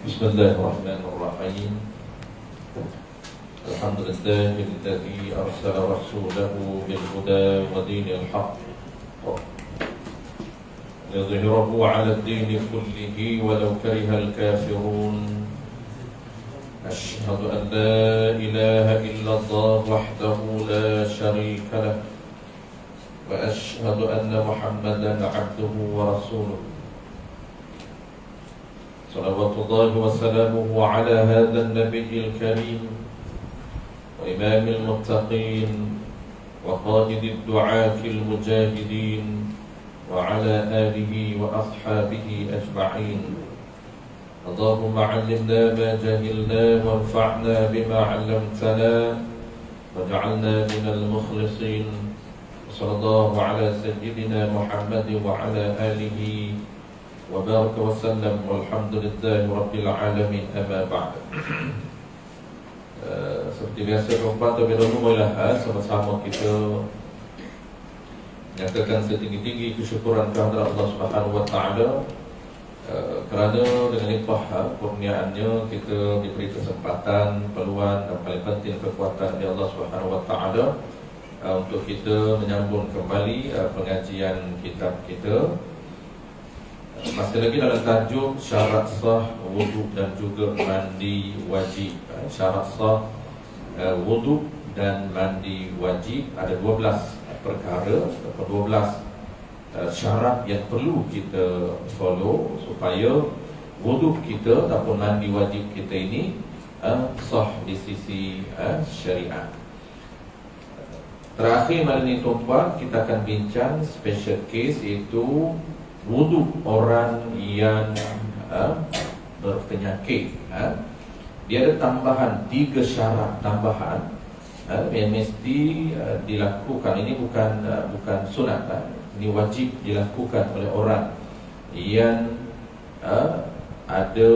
Bismillahirrahmanirrahim. Alhamdulillahilladzi arsala rasulahu bil huda wa dinil haqq liyudhhirahu 'ala ad-dini kullihi walau karihal kafirun. Asyhadu an la ilaha illallah wahdahu la syarika lah wa asyhadu anna Muhammadan 'abduhu wa rasuluh. Salawatullahi wa salamuhu ala hadha an-nabiyil karim wa imamil muttaqin wa qa'idid du'atil mujahidin wa ala alihi wa ashabihi ajma'in. Allahumma 'allimna ma jahilna wanfa'na bima 'allamtana waj'alna minal mukhlisin. Sallallahu ala sayyidina Muhammad wa ala alihi wa baraka wa sallam walhamdulillahi rabbil alamin, amma ba'd. Seperti biasa tuan-tuan dan puan-puan, sama-sama kita nyatakan setinggi-tinggi kesyukuran kehadirat Allah Subhanahu wa taala kerana dengan limpah kurniaannya kita diberi kesempatan, peluang dan paling penting kekuatan dari Allah Subhanahu wa taala untuk kita menyambung kembali pengajian kitab kita. Masih lagi dalam tajuk syarat sah wuduk dan juga mandi wajib. Syarat sah wuduk dan mandi wajib. Ada 12 perkara atau 12 syarat yang perlu kita follow supaya wuduk kita ataupun mandi wajib kita ini sah di sisi syariat. Terakhir malam ini tuan-tuan, kita akan bincang special case, iaitu wuduk orang yang berpenyakit. Dia ada tambahan 3 syarat tambahan yang mesti dilakukan. Ini bukan sunat, ini wajib dilakukan oleh orang yang ada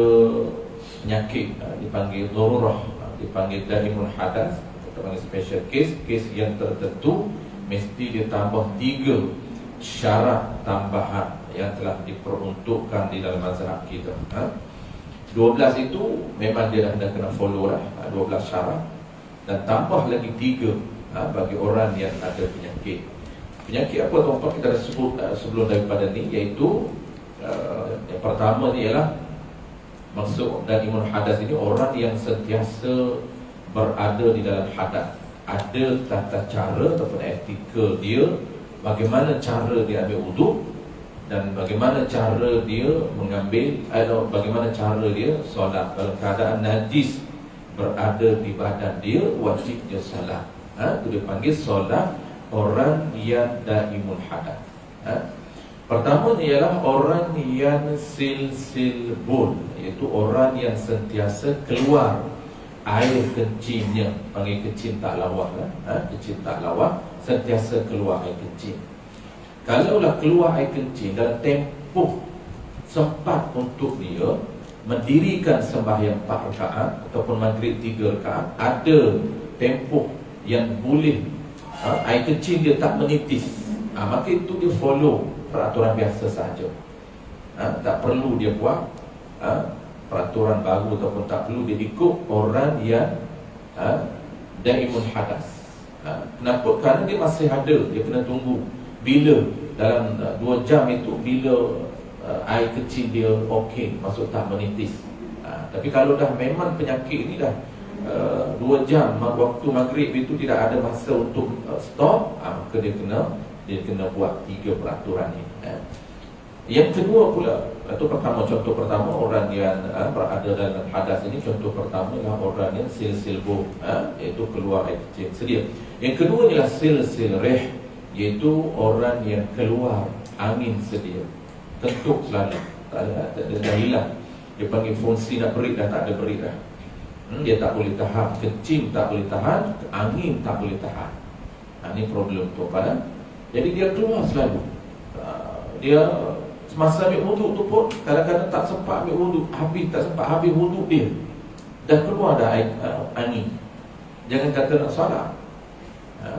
penyakit, dipanggil darurah, dipanggil daimul hadas, dipanggil special case, case yang tertentu. Mesti dia tambah 3 syarat tambahan yang telah diperuntukkan di dalam mazhab kita. 12 itu memang dia dah kena follow lah, 12 syarat. Dan tambah lagi 3 bagi orang yang ada penyakit. Penyakit apa tuan-tuan kita dah sebut sebelum daripada ni, iaitu yang pertama ni ialah maksud dan imun hadas ini orang yang sentiasa berada di dalam hadas. Ada tata cara ataupun etika dia, bagaimana cara dia ambil wuduk dan bagaimana cara dia mengambil atau bagaimana cara dia solat. Dalam keadaan najis berada di badan dia, wajib dia solat. Itu dia panggil solat orang yang daimul hadas. Pertama ialah orang yang silsil bul, iaitu orang yang sentiasa keluar air kencingnya. Panggil kencing tak lawak lah, kencing tak lawak, sentiasa keluar air kencing. Kalaulah keluar air kencing dalam tempoh sempat untuk dia mendirikan sembahyang 4 rakaat ataupun maghrib 3 rakaat, ada tempoh yang boleh air kencing dia tak menitis, maka itu dia follow peraturan biasa saja. Tak perlu dia buat peraturan baru ataupun tak perlu dia ikut orang yang daimul hadas. Kenapa? Kerana dia masih ada, dia kena tunggu bila dalam 2 jam itu, bila air kecil dia okey, maksud tak menitis. Tapi kalau dah memang penyakit ni dah 2 jam waktu maghrib itu tidak ada masa untuk stop, maka dia kena buat 3 peraturan ni. Yang kedua pula, itu pertama, contoh pertama orang yang berada dalam hadas ini. Contoh pertama ialah orang yang silsil bul, iaitu keluar air kecil sedia. Yang kedua ialah silsil rih, iaitu orang yang keluar angin sedia, tentuk selalu, tak ada dah hilang. Dia panggil fungsi nak berit dah tak ada berit dah. Dia tak boleh tahan, kencing tak boleh tahan, angin tak boleh tahan. Ini problem tu pada. Jadi dia keluar selalu. Dia semasa ambil wuduk tu pun kadang-kadang tak sempat ambil wuduk, tak sempat habis wuduk dia dah keluar dah air, angin. Jangan kata nak solat.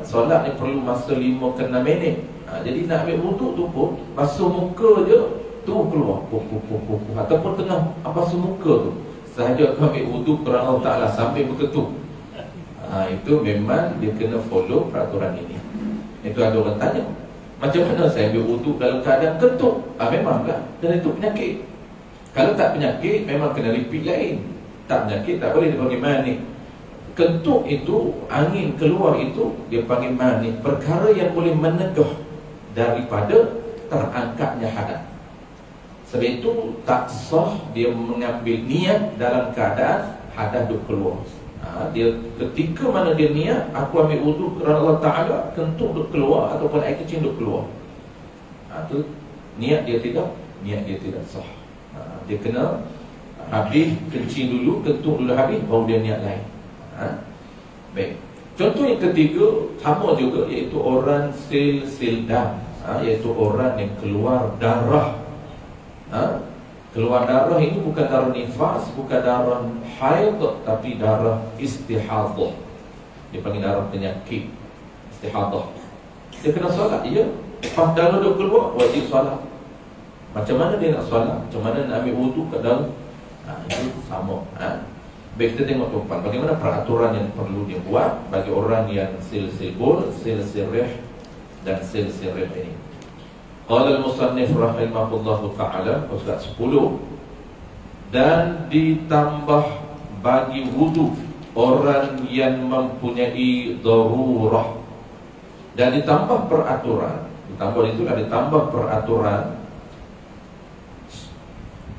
Solat ni perlu masa 5 ke 6 minit. Jadi nak ambil wuduk tu pun basuh muka je tu keluar, ataupun tengah basuh muka tu sahaja aku ambil wuduk kerana Allah Ta'ala sambil berketuk, itu memang dia kena follow peraturan ini. Itu ada orang tanya, macam mana saya ambil wuduk dalam keadaan ketuk? Memanglah, dan itu penyakit. Kalau tak penyakit, memang kena repeat lain. Tak penyakit, tak boleh dipanggil manik. Ketuk itu, angin keluar itu, dia panggil manik. Perkara yang boleh menegah daripada terangkatnya hadas. Sebab itu tak sah dia mengambil niat dalam keadaan hadas duk keluar. Dia ketika mana dia niat, aku ambil wuduk kerana Allah Ta'ala, kentut duk keluar ataupun air kecil duk keluar, itu niat dia tidak sah. Dia kena habis kencing dulu, kentut dulu habis, baru dia niat lain. Baik. Contoh yang ketiga sama juga, iaitu orang sel dam, iaitu orang yang keluar darah. Keluar darah ini bukan darah nifas, bukan darah haid, tapi darah istihadah. Dia panggil darah penyakit istihadah. Dia kena solat, ya. Pas darah dia keluar, wajib solat. Macam mana dia nak solat? Macam mana nak ambil wuduk kat dalam? Itu sama. Baik, kita tengok tuan, bagaimana peraturan yang perlu dibuat bagi orang yang sil-sil bol, sil-sil rih dan sil-sil rih ini. Qala al-musannif rahimahullahu ta'ala, pasal 10, dan ditambah bagi wudu orang yang mempunyai darurah, dan ditambah peraturan, ditambah peraturan,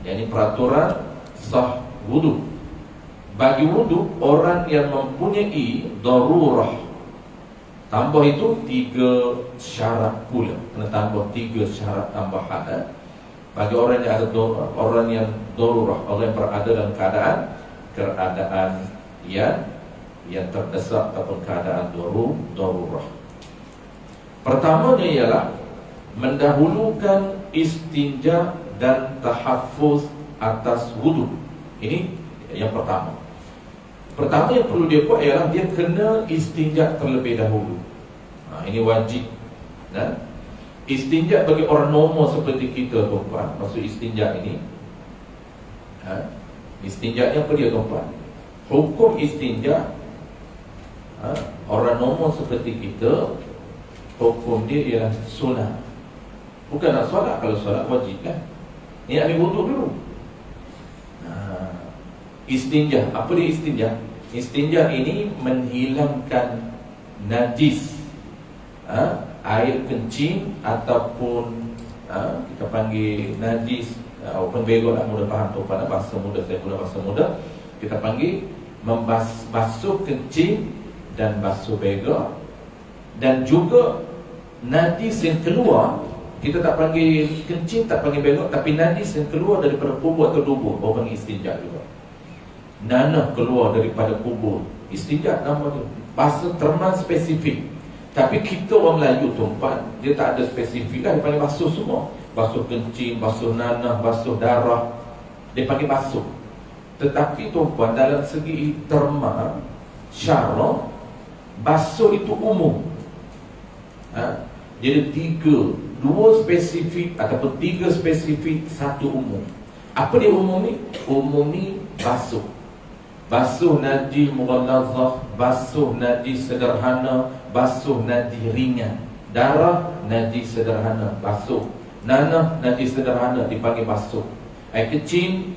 yakni peraturan sah wudu bagi wudu orang yang mempunyai darurah. Tambah itu 3 syarat pula. Kena tambah 3 syarat tambahan bagi orang yang ada orang yang darurah, orang yang berada dalam keadaan yang terdesak ataupun keadaan darurah. Pertamanya ialah mendahulukan istinja dan tahaffuz atas wudu. Ini yang pertama. Pertama yang perlu dia buat ialah dia kena istinja terlebih dahulu. Ini wajib. Istinja bagi orang normal seperti kita, tuan-tuan, maksud istinja ini, istinja apa dia, tuan-tuan? Hukum istinja, orang normal seperti kita, hukum dia ialah sunnah. Bukan nak solat. Kalau solat wajib kan. Ni ambil wuduk dulu. Istinja, apa dia istinja? Istinja ini menghilangkan najis, air kencing ataupun kita panggil najis, open bego nak mudah faham tu, pada bahasa muda, saya guna bahasa muda, kita panggil basuh kencing dan basuh bego. Dan juga najis yang keluar, kita tak panggil kencing, tak panggil bego, tapi najis yang keluar daripada kubur atau dubur, orang panggil istinja juga. Nanah keluar daripada kubur, istinja nama tu. Bahasa terma spesifik. Tapi kita orang Melayu, tuan-tuan, dia tak ada spesifik lah. Dia panggil basuh semua. Basuh kencing, basuh nanah, basuh darah, dia panggil basuh. Tetapi tuan-tuan, dalam segi terma syara, basuh itu umum. Jadi 2 spesifik ataupun 3 spesifik, 1 umum. Apa dia umum ni? Umum ni basuh. Basuh najis mughallazah, basuh najis sederhana, basuh najis ringan. Darah najis sederhana, basuh. Nanah najis sederhana, dipanggil basuh. Air kecil,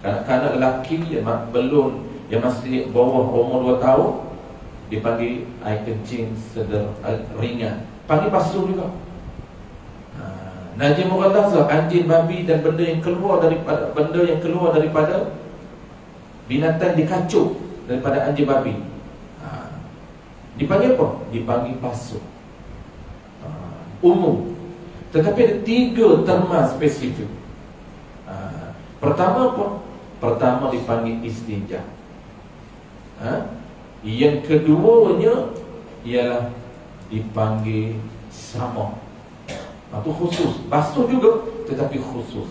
kanak-kanak lelaki yang belum, yang masih bawah umur 2 tahun, dipanggil air kencing ringan, panggil basuh juga. Najis mughallazah, anjing, babi dan benda yang keluar daripada binatang dikacuk daripada anjing, babi, dipanggil apa? Dipanggil basuh. Umum. Tetapi ada 3 terma spesifik. Pertama apa? Pertama dipanggil istinja. Yang keduanya ialah dipanggil sama. Itu khusus. Basuh juga, tetapi khusus.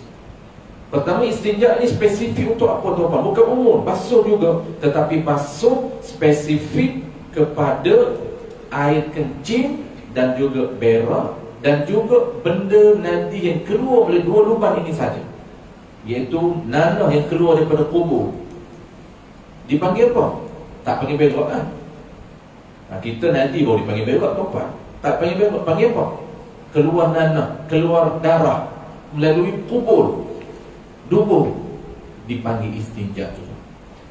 Pertama, istinja ini spesifik untuk apa, tuan-tuan? Bukan umum, basuh juga, tetapi basuh spesifik kepada air kencing dan juga berak, dan juga benda nanti yang keluar oleh 2 lubang ini saja, iaitu nanah yang keluar daripada kubur Dipanggil apa? Tak panggil berak kan? Kita nanti baru dipanggil berak tuan-tuan. Tak panggil berak, panggil apa? Keluar nanah, keluar darah melalui kubur, dubur, dipanggil istinja juga.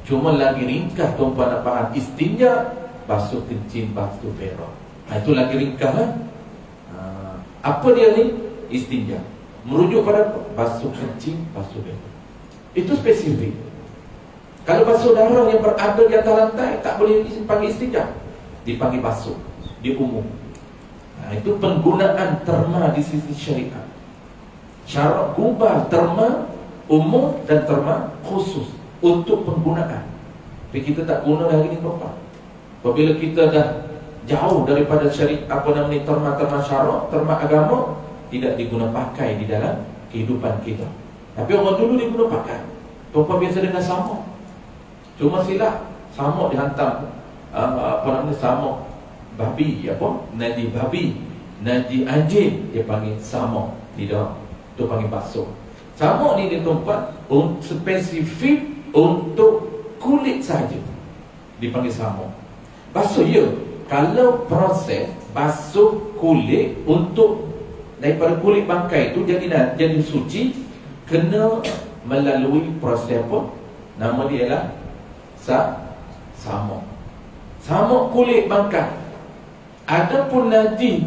Cuma lagi ringkas tuan-tuan nak faham. Istinja, basuh kencing, basuh berak. Itu lagi ringkas kan? Apa dia ni? Istinja. Merujuk pada basuh kencing, basuh berak. Itu spesifik. Kalau basuh darah yang berada di atas lantai, tak boleh dipanggil istinja, dipanggil basuh. Dia umum. Itu penggunaan terma di sisi syariat. Syarat gubal terma umum dan terma khusus untuk penggunaan. Tapi kita tak guna hari ni tuan-tuan. Apabila kita dah jauh daripada syariat, apa namanya, terma-terma syarak, terma agama, tidak diguna pakai di dalam kehidupan kita. Tapi orang dulu dia guna pakai. Tuan-tuan biasa dengan samuk. Cuma silap samuk dihantam apa namanya, samuk babi, apa? Najis babi, najis anjing, dia panggil samuk. Tidak, itu panggil basuh. Samuk ni dia tuan-tuan spesifik untuk kulit saja, dipanggil samuk. Basuh ya. Kalau proses basuh kulit untuk daripada kulit bangkai itu jadi suci, kena melalui proses apa? Nama dia ialah samuk. Samuk kulit bangkai. Adapun najis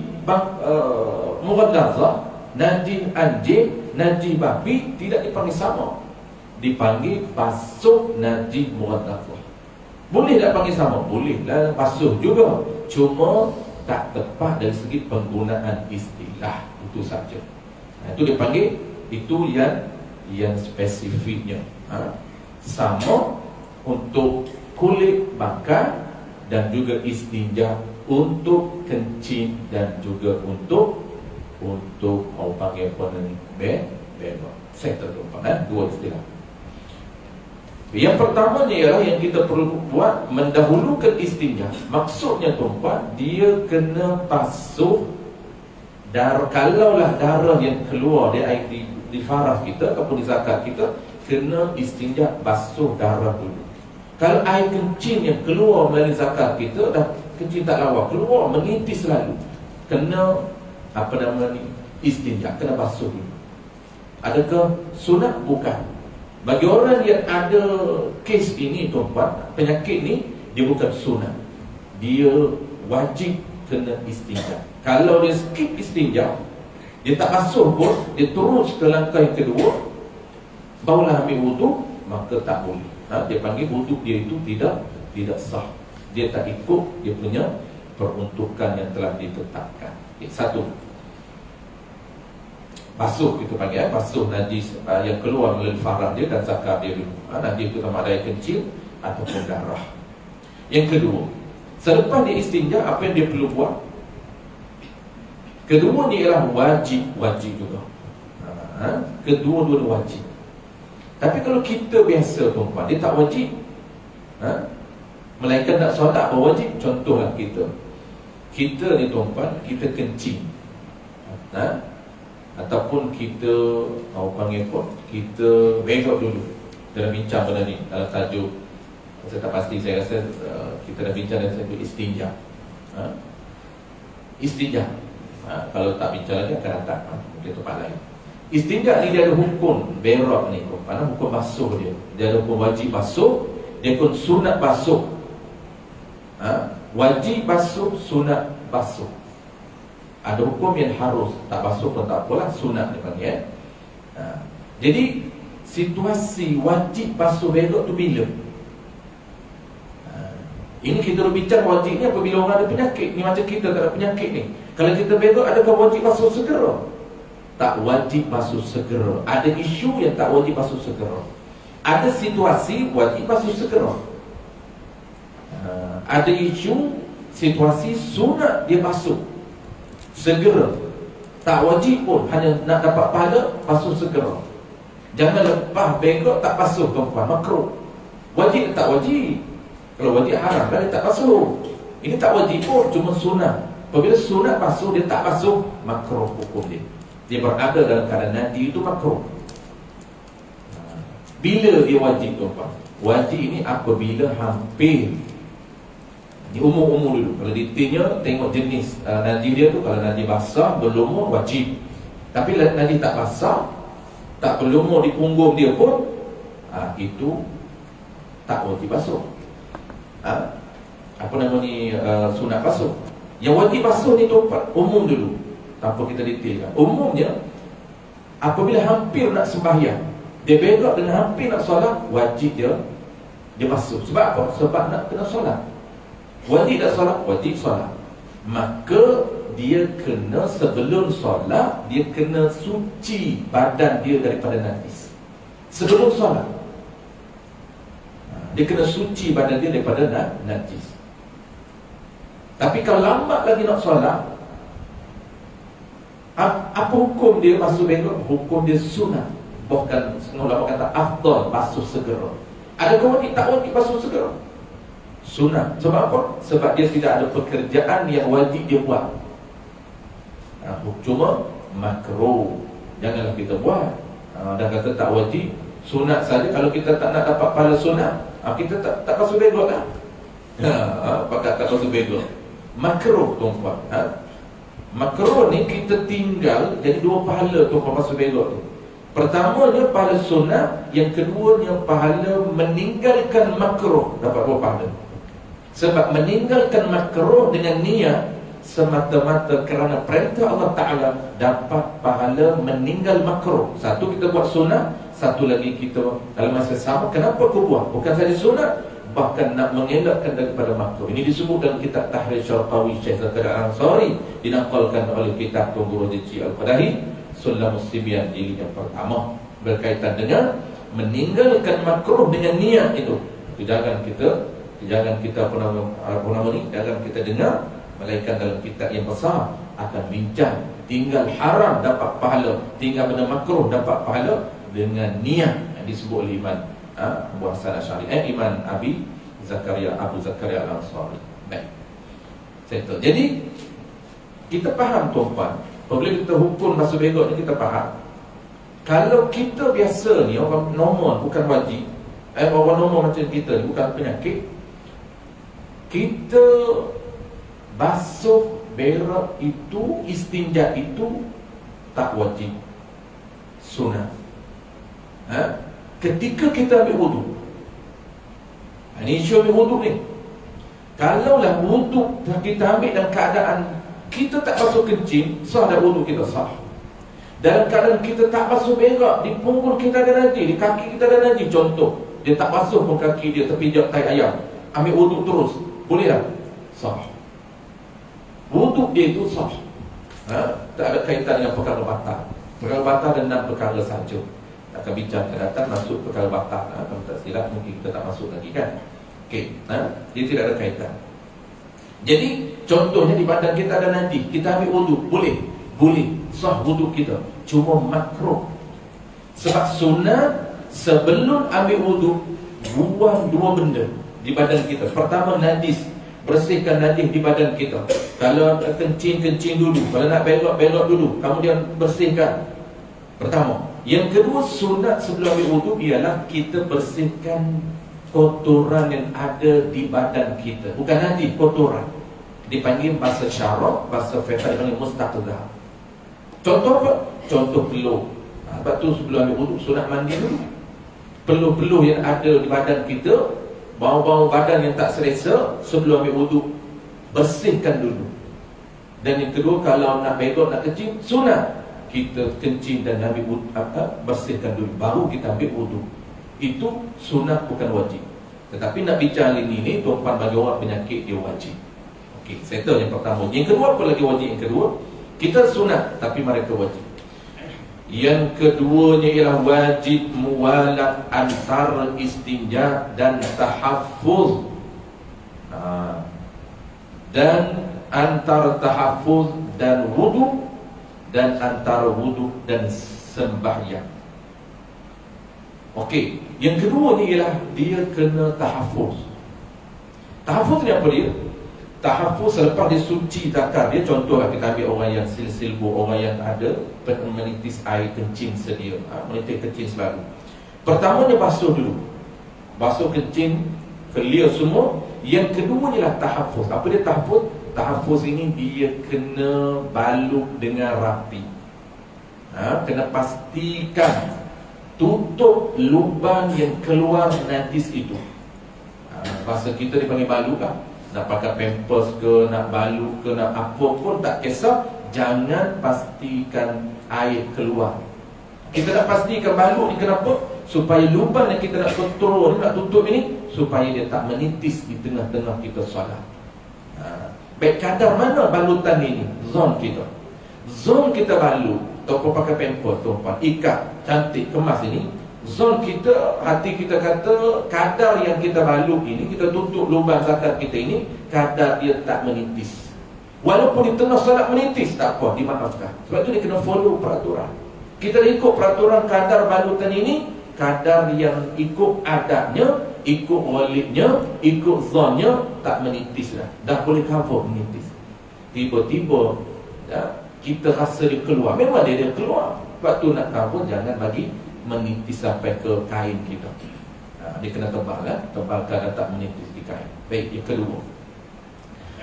mughallazah, najis anjing, najis babi tidak dipanggil samuk, dipanggil basuh najis mughallazah. Boleh tak panggil samuk? Boleh lah, basuh juga. Cuma tak tepat dari segi penggunaan istilah. Itu saja. Itu dipanggil, itu yang spesifiknya. Samuk untuk kulit bangkai dan juga istinja untuk kencing dan juga untuk mau panggil apa ni, berak. Saya terlupa dua istilah. Yang pertamanya ialah yang kita perlu buat, mendahulukan istinja. Maksudnya tuan-tuan, dia kena basuh darah. Kalaulah darah yang keluar di farah kita ataupun di zakat kita, kena istinja, basuh darah dulu. Kalau air kencing yang keluar melalui zakat kita, dah kencing tak lawa, keluar mengintis selalu, kena apa nama ni, istinja, kena basuh dulu. Adakah sunat? Bukan. Bagi orang yang ada kes ini tuan-tuan, penyakit ni, dia bukan sunat, dia wajib kena istinja. Kalau dia skip istinja, dia tak basuh pun, dia terus ke langkah yang kedua, barulah ambil wuduk, maka tak boleh. Dia panggil wuduk dia itu tidak sah. Dia tak ikut dia punya peruntukan yang telah ditetapkan. Satu, basuh kita panggil, basuh najis yang keluar melalui farah dia dan zakat dia dulu. Najis itu sama ada air kecil ataupun darah. Yang kedua, selepas dia istinja, apa yang dia perlu buat? Kedua ni ialah wajib juga. Kedua-dua wajib. Tapi kalau kita biasa tuan-tuan, dia tak wajib. Melainkan nak solat berwajib. Contohlah kita ni tuan-tuan, kita kencing, ataupun kita panggil apa, kita berak dulu. Kita dah bincang benda ni dalam tajuk, saya tak pasti, saya rasa kita dah bincang dalam tajuk istinja. Istinja, kalau tak bincang lagi akan datang mungkin tempat lain. Istinja ni dia ada hukum berak ni, hukum basuh dia. Dia ada hukum wajib basuh, dia pun sunat basuh. Wajib basuh, sunat basuh. Ada hukum yang harus, tak basuh pun tak apalah, sunat dia panggil. Jadi situasi wajib basuh berak tu bila? Ini kita dah bincang wajib ni apabila orang ada penyakit. Ni macam kita tak ada penyakit ni, kalau kita berak, adakah wajib basuh segera? Tak wajib basuh segera. Ada isu yang tak wajib basuh segera. Ada situasi wajib basuh segera. Ada isu, situasi sunat dia basuh segera. Tak wajib pun, hanya nak dapat pahala, basuh segera. Jangan lepas berak tak basuh tuan-tuan, makruh. Wajib tak wajib. Kalau wajib haram kan dia tak basuh. Ini tak wajib pun, cuma sunat. Apabila sunat basuh, dia tak basuh, makruh hukum dia. Dia berada dalam keadaan najis, itu makruh. Bila dia wajib tuan-tuan? Wajib ini apabila hampir. Ini umur-umur dulu. Kalau detailnya tengok jenis najis dia tu. Kalau najis basah berlumur wajib. Tapi najis tak basah, tak berlumur di punggung dia pun, itu tak wajib basuh. Apa nama ni, sunat basuh. Yang wajib basuh ni tuan, umum dulu, tanpa kita detailkan. Umumnya apabila hampir nak sembahyang, dia berak dengan hampir nak solat, wajib dia basuh. Sebab apa? Sebab nak kena solat. Wajib tak solat? Wajib solat. Maka dia kena sebelum solat, dia kena suci badan dia daripada najis. Sebelum solat dia kena suci badan dia daripada najis. Tapi kalau lambat lagi nak solat, apa hukum dia basuh berak? Hukum dia sunat. Bahkan ulama kata afdal basuh segera. Adakah wajib? Tak wajib basuh segera. Sunat. Sebab apa? Sebab dia tidak ada pekerjaan yang wajib dia buat. Cuma makruh, janganlah kita buat. Dah kata tak wajib, sunat saja. Kalau kita tak nak dapat pahala sunat, kita tak basuh berak kan? Pakat tak basuh berak. Makruh tuan-tuan. Makruh ni kita tinggal jadi dua pahala tuan-tuan basuh berak tu. Pertamanya pahala sunat, yang keduanya pahala meninggalkan makruh, dapat dua pahala. Sebab meninggalkan makruh dengan niat semata-mata kerana perintah Allah Ta'ala, dapat pahala meninggal makruh. Satu kita buat sunat, satu lagi kita dalam masa sama. Kenapa kau buat? Bukan saja sunat, bahkan nak mengelakkan daripada makruh. Ini disebut dalam kitab Tahrir Syarqawi Syekh Zakaria Al-Ansari, dinaqalkan oleh kitab Tuan Guru Haji Al-Qadahi Sulam Muslimin jilid yang pertama, berkaitan dengan meninggalkan makruh dengan niat itu. Jangan kita jangan kita dengar, melainkan dalam kitab yang besar akan bincang tinggal haram dapat pahala, tinggal benda makruh dapat pahala dengan niat yang disebut oleh Imam Abu Hasan Asy'ari, Imam Abu Zakaria Al-Ansari. Baik. Settle. Jadi kita faham tuan-tuan, apabila kita hukum basuh berak ni kita faham. Kalau kita biasa ni orang normal, bukan wajib, orang normal macam kita ni, bukan penyakit, kita basuh berak itu, istinja itu tak wajib, sunat. Ketika kita ambil wudu, ini isu ambil wudu ni. Kalaulah wudu kita ambil dalam keadaan kita tak basuh kencing, sah dah wudu kita? Sah. Dalam keadaan kita tak basuh berak, di punggung kita ada najis, di kaki kita ada najis, contoh, dia tak basuh pun kaki dia, terpijak tai ayam, ambil wudu terus, boleh tak? Sah. Wudu dia itu sah. Tak ada kaitan dengan perkara batal. Perkara batal dan 6 perkara sahaja. Akan bincang akan datang masuk perkara batal. Kalau tak silap mungkin kita tak masuk lagi kan. Okey, dia tidak ada kaitan. Jadi contohnya di badan kita ada najis, kita ambil wudu, boleh sah wudu kita, cuma makruh. Sebab sunat sebelum ambil wudu, buang 2 benda di badan kita. Pertama, najis, bersihkan najis di badan kita. Kalau kencing dulu, kalau nak berak dulu, kemudian bersihkan. Pertama. Yang kedua, sunat sebelum ambil wudu ialah kita bersihkan kotoran yang ada di badan kita. Bukan najis, kotoran. Dipanggil bahasa syarah, bahasa fiqh dipanggil mustaqdah. Contoh apa? Contoh peluh. Sebab tu sebelum ambil wudu sunat mandi dulu. Peluh-peluh yang ada di badan kita, bau-bau badan yang tak selesa, sebelum ambil wudu bersihkan dulu. Dan yang kedua, kalau nak berak, nak kencing, sunat kita kencing dan ambil wudu, bersihkan dulu, baru kita ambil wudu. Itu sunat, bukan wajib. Tetapi nak bincang hari ini, tuan-tuan, bagi orang penyakit dia wajib. Okey, settle yang pertama. Yang kedua, apa lagi wajib? Yang kedua, kita sunat tapi mereka wajib. Yang keduanya ialah wajib muwalat antara istinja dan tahaffuz. Dan antara tahaffuz dan wudu, dan antara wudu dan sembahyang. Okey, yang kedua ni ialah dia kena tahaffuz. Tahaffuz ni apa dia? Tahaffuz selepas dia suci zakar dia, contohlah kita ambil orang yang silsilbu, orang yang ada menitis air kencing sedia, menitis kencing selalu. Pertama dia basuh dulu. basuh kencing, clear semua. Yang kedua ialah tahafuz. Apa dia tahafuz? Tahafuz ini dia kena balut dengan rapi. Kena pastikan tutup lubang yang keluar najis itu. Bahasa kita dipanggil balut lah. Nak pakai pampers ke, nak balut ke, nak apa pun tak kisah. Jangan pastikan air keluar. Kita nak pastikan balut ni kenapa? Supaya lubang yang kita nak kontrol, nak tutup ini, supaya dia tak menitis di tengah-tengah kita solat. Baik, kadar mana balutan ini? Zon kita. Zon kita balut, ataupun pakai pampers, tuan-tuan, ikat, cantik, kemas ini. Zon kita, hati kita kata, kadar yang kita balut ini, kita tutup lubang zakat kita ini, kadar dia tak menitis. Walaupun di tengah solat menitis, tak apa, dimaafkan. Sebab itu dia kena follow peraturan. Kita ikut peraturan kadar balutan ini, kadar yang ikut adatnya, ikut walidnya, ikut zonnya, tak menitis dah boleh cover menitis. Tiba-tiba kita rasa dia keluar. Memang dia keluar. Sebab tu nak cover, jangan bagi menitis sampai ke kain kita. Dia kena tebal tebalkan dan tak menitis di kain. Baik, yang kedua,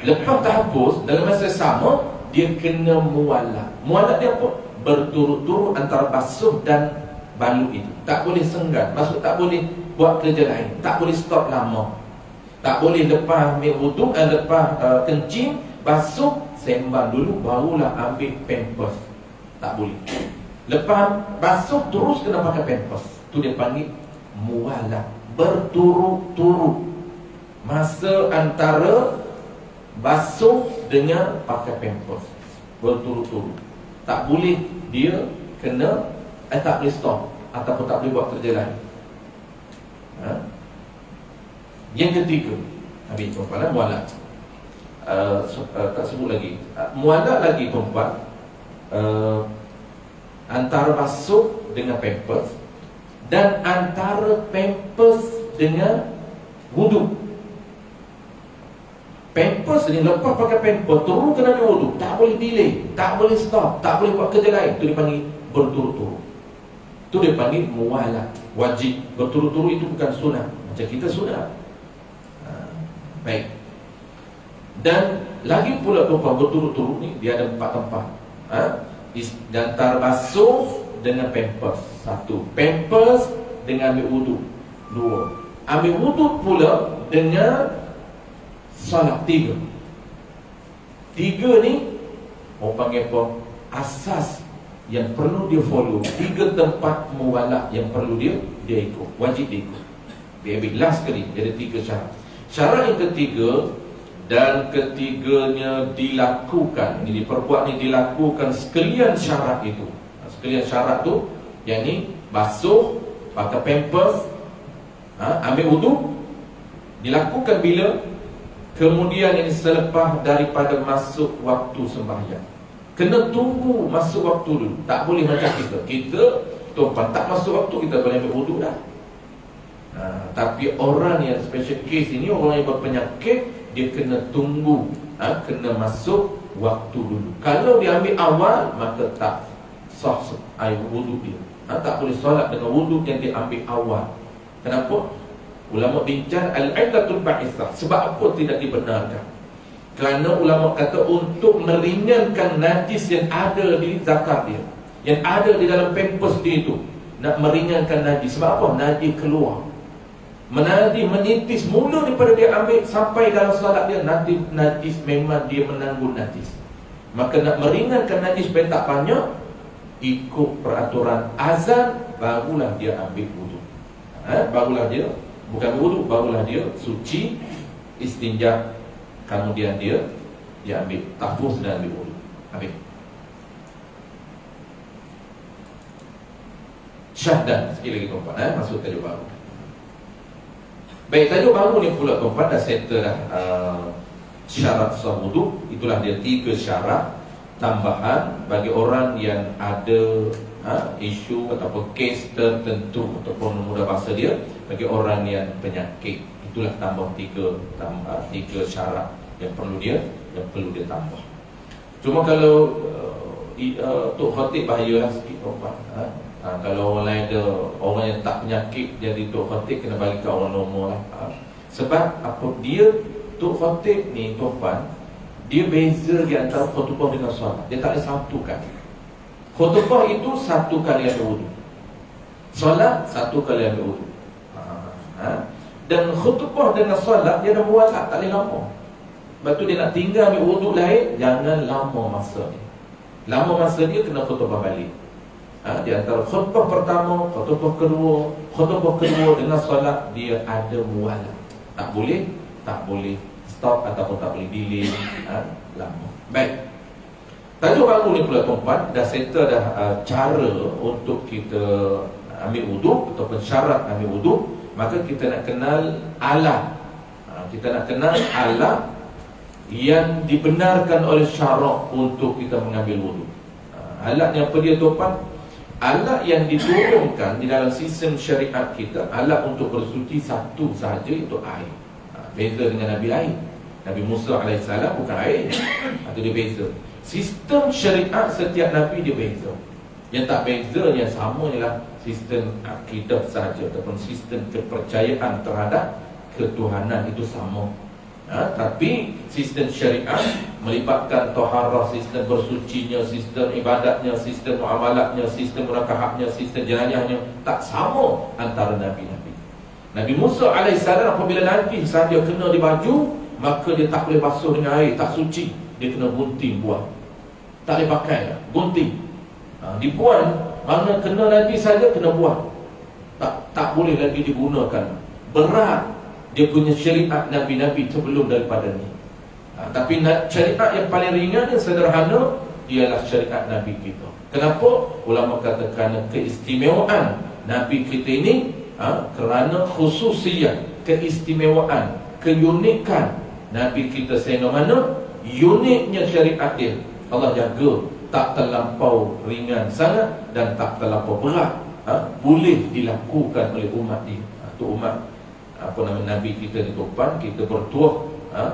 lepas tahapus, dalam masa sama, dia kena mualat. Mualat dia apa? Berturut-turut antara basuh dan balut itu. Tak boleh senggan. Maksud tak boleh buat kerja lain. Tak boleh stop lama. Tak boleh lepas ambil wuduk, lepas kencing, basuh, sembang dulu, barulah ambil pampers. Tak boleh. Lepas basuh, terus kena pakai pampers. Itu dia panggil mualat. Berturut-turut. Masa antara basuh dengan pakai pampers. Berturut-turut. Tak boleh dia kena tak boleh stop ataupun tak boleh buat kerja lain. Yang ketiga, habis tuan-tuan, mualat. Tak sebut lagi. Mualat lagi tuan-tuan, antara basuh dengan pampers dan antara pampers dengan wuduk. Pampers ni lepas pakai pampers terus kena ambil wuduk. Tak boleh delay, tak boleh stop, tak boleh buat kerja lain. Itu dipanggil berturut-turut. Itu dia panggil mualat. Wajib. Berturut-turut itu bukan sunat. Macam kita sunat. Baik. Dan lagi pula tuan-tuan, berturut-turut ni dia ada 4 tempat. Dan antara basuh dengan pampers. 1. Pampers dengan ambil wuduk. 2. Ambil wuduk pula dengan salat. 3. 3 ni orang panggil apa? Asas yang perlu dia follow. 3 tempat mualat yang perlu dia ikut. Wajib dia ikut. Dia ambil last sekali. Dia ada 3 syarat. Syarat yang ketiga, dan ketiganya dilakukan, ini diperbuat ni dilakukan sekalian syarat itu. Sekalian syarat tu, yang ni basuh, pakai pampers, ambil wuduk, dilakukan bila? Kemudian ini selepas daripada masuk waktu sembahyang. Kena tunggu masuk waktu dulu. Tak boleh macam kita tuan-tuan, tak masuk waktu kita boleh ambil wuduk dah. Tapi orang yang special case ini, orang yang berpenyakit, dia kena tunggu, kena masuk waktu dulu. Kalau dia ambil awal, maka tak sah air wuduk dia. Tak boleh solat dengan wuduk yang dia ambil awal. Kenapa? Ulama bincang al-illatul ba'ithah. Sebab apa tidak dibenarkan? Kerana ulama kata untuk meringankan najis yang ada di zakat dia, yang ada di dalam pampers dia itu. Nak meringankan najis. Sebab apa? Najis keluar, menitis mula daripada dia ambil sampai dalam solat dia, nanti najis memang dia menanggung najis. Maka nak meringankan najis supaya tak banyak, ikut peraturan azan, barulah dia ambil wuduk. Barulah dia, bukan wuduk, barulah dia suci, istinja, kemudian dia ambil tahfuz dan ambil wuduk. Ambil syahdan. Sekali lagi tuan-tuan, masuk tajuk baru. Baik, tajuk baru ni pula tuan-tuan, dah settle dah syarat sah wuduk. Itulah dia 3 syarat tambahan bagi orang yang ada isu ataupun kes tertentu ataupun mudah bahasa dia, bagi orang yang penyakit. Itulah tambah 3 syarat yang perlu dia tambah. Cuma kalau Tok Khatib bahayalah sikit tuan-tuan. Kalau orang lain ada, orang yang tak penyakit jadi Tok Khatib, kena balik ke orang normal lah. Sebab apa dia, Tok Khatib ni tuan-tuan, dia beza di antara khutbah dengan solat. Dia tak boleh satukan. Khutbah itu satu kali ambil wudu, solat satu kali ambil wudu. Dan khutbah dengan solat dia ada mualat, tak boleh lama. Lepas tu dia nak tinggal ambil wudu lain, jangan lama masa dia. Lama masa dia kena khutbah balik. Di antara khutbah pertama, khutbah kedua dengan solat, dia ada mualat. Tak boleh stop ataupun tak boleh delay lama. Baik. Tajuk baru ni pula tuan-tuan, dah settle dah cara untuk kita ambil wudu ataupun syarat ambil wudu. Maka kita nak kenal alat. Kita nak kenal alat yang dibenarkan oleh syarak untuk kita mengambil wudu. Alat yang apa dia tuan-tuan? Alat yang diturunkan di dalam sistem syariat kita, alat untuk bersuci satu sahaja, itu air. Beza dengan Nabi air. Nabi Musa AS bukan air. Itu dia beza. Sistem syariat setiap Nabi dia beza. Yang tak bezanya sama ialah sistem akidah sahaja ataupun sistem kepercayaan terhadap ketuhanan itu sama. Tapi sistem syariat melibatkan taharah, sistem bersucinya, sistem ibadatnya, sistem muamalatnya, sistem munakahatnya, sistem jenayahnya tak sama antara Nabi-Nabi. Nabi Musa AS apabila nanti sahaja kena di baju, maka dia tak boleh basuh dengan air, tak suci. Dia kena gunting buang. Tak boleh pakai, gunting. Dibuang, mana kena nanti saja kena buang. Tak boleh lagi digunakan. Berat dia punya syariat Nabi-Nabi sebelum daripada ni. Tapi syariat yang paling ringan dan sederhana ialah syariat Nabi kita. Kenapa? Ulama kata kerana keistimewaan Nabi kita ini, kerana khususiyah, keistimewaan, keunikan Nabi kita, sehingga mana uniknya syariat dia Allah jaga, tak terlampau ringan sangat dan tak terlampau berat. Boleh dilakukan oleh umat dia. Itu umat Nabi kita di depan, kita bertuah.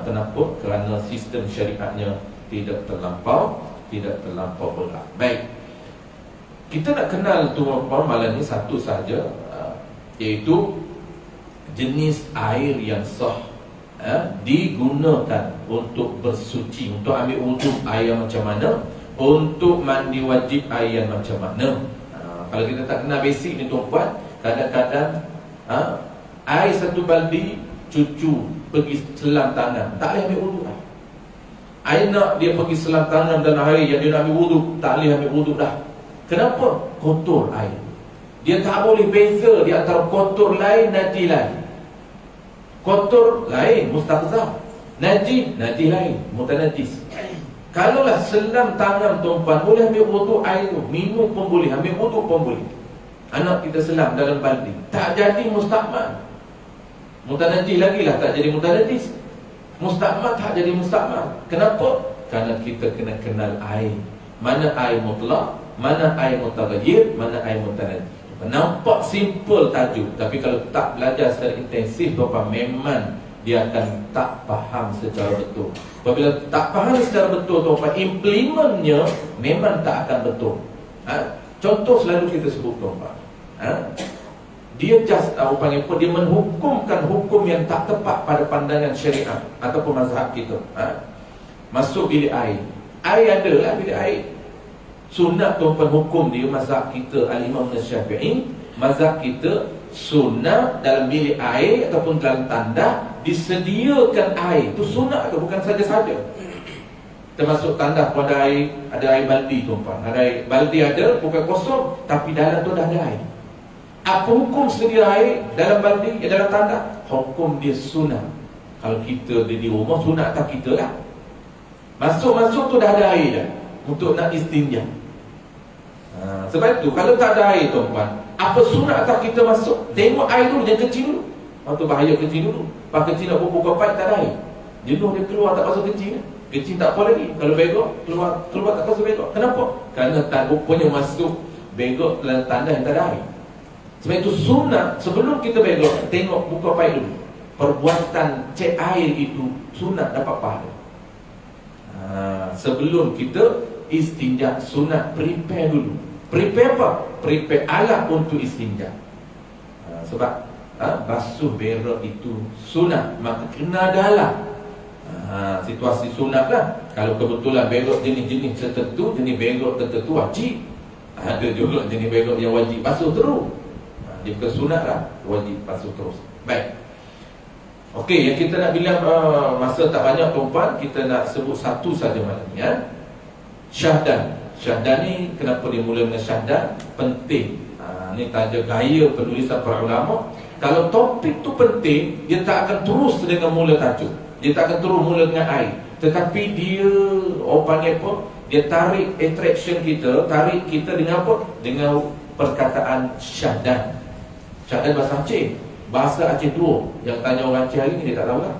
Kenapa? Kerana sistem syariatnya tidak terlampau berat. Baik, kita nak kenal tuan-tuan malam ni satu sahaja, iaitu jenis air yang sah digunakan untuk bersuci, untuk ambil wudu air macam mana, untuk mandi wajib air macam mana. Kalau kita tak kenal basic ni tuan-puan, kadang-kadang air satu baldi, cucu pergi selam tangan, tak boleh ambil wudu. Air nak dia pergi selam tangan dan air yang dia nak ambil wudu, tak boleh ambil wudu dah. Kenapa? Kotor air. Dia tak boleh beza di antara kotor lain, najis lain. Kotor lain, mustaqzah. Najis lain, mutanajis. Kalaulah selam tangan tuan-tuan, boleh ambil wudu air tu, minum pun boleh, ambil wudu pun boleh. Anak kita selam dalam baldi, tak jadi mustaqmal. Mutanajis lagi lah, tak jadi mutanajis. Mustaqmal tak jadi mustaqmal. Kenapa? Kerana kita kena kenal air. Mana air mutlak, mana air mutaghayyir, mana air mutanajis. Nampak simple tajuk, tapi kalau tak belajar secara intensif tuan-tuan, memang dia akan tak faham secara betul. Apabila tak faham secara betul tuan-tuan, implementnya memang tak akan betul. Contoh selalu kita sebut tuan-tuan, dia just dia menghukumkan hukum yang tak tepat pada pandangan syariat ataupun mazhab kita. Masuk bilik air, air adalah bilik air. Sunat tuan-tuan hukum dia, mazhab kita Al-Imam Syafi'i, mazhab kita sunat dalam bilik air ataupun dalam tandas disediakan air. Itu sunat ke, bukan saja-saja. Termasuk tandas pun ada air baldi tuan-tuan. Ada air baldi ada, bukan kosong, tapi dalam tu dah ada air. Apa hukum sedia air dalam baldi, dalam tandas? Hukum dia sunat. Kalau kita di rumah, sunat tak kita lah. Masuk-masuk tu dah ada air dah untuk nak istinja. Sebab itu kalau tak ada air tuan-tuan, apa sunat tak kita masuk? Tengok air dulu, jangan kecil dulu. Itu bahaya kecil dulu. Pak kecil nak buka paip tak ada air, jenuh dia keluar, tak masuk kecil. Kecil tak apa lagi. Kalau begok, keluar tak masuk begok. Kenapa? Kerana rupanya masuk begok dalam tandas yang tak ada air. Sebab itu sunat, sebelum kita begok, tengok buka paip dulu. Perbuatan cek air itu sunat dapat pahala. Sebelum kita istinja, sunat prepare dulu. Prepare apa? Prepare alat untuk istinja. Sebab basuh berak itu sunat, maka kena adalah situasi sunat lah. Kalau kebetulan berak jenis-jenis tertentu, jenis berak tertentu wajib. Ada juga jenis berak yang wajib basuh terus. Dia bukan sunat lah, wajib basuh terus. Baik. Okey, yang kita nak bilang masa tak banyak tuan-tuan, kita nak sebut satu saja malam ni ya. Syahdan. Syahdan ni kenapa dia mula dengan syahdan? Penting. Ni tanda gaya penulisan para ulama. Kalau topik tu penting, dia tak akan terus dengan mula tajuk. Dia tak akan terus mula dengan air. Tetapi dia, panggil apa? Dia tarik attraction kita, tarik kita dengan apa? Dengan perkataan syahdan. Syahdan bahasa Aceh. Bahasa Aceh tua. Yang tanya orang Aceh hari ni, dia tak tahu lah.